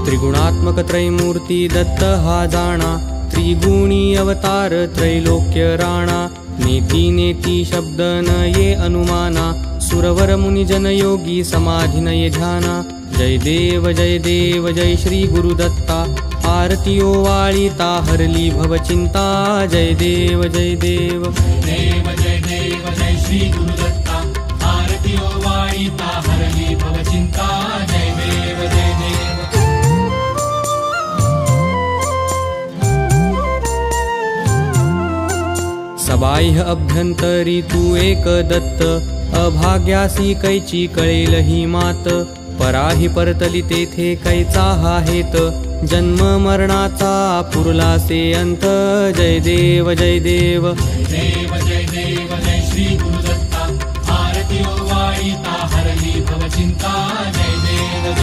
त्रिगुणात्मक त्रैमूर्ती दत्त हा जाणा, त्रिगुणी अवतार त्रैलोक्य राणा। नेती नेती शब्द न ये अनुमाना, सुरवर मुनिजन योगी समाधि न ये ध्याना। जय देव जय श्री गुरुदत्ता, आरती ओवाळिता हरली भवचिंता। जय देव जय देव जय श्री गुरुदत्ता, आरती ओवाळिता हरली भवचिंता। जय देव जय देव। सबाह्य अभ्यंतरी तू एक दत्त, अभाग्यासी कैची कळेल ही मात। पराही परतली तेथे कैचा हा हेत, जन्म मरणाचा पुरलासे अंत। जय देव जय देव जय श्री गुरुदत्ता, आरती ओवाळिता हरली भवचिंता।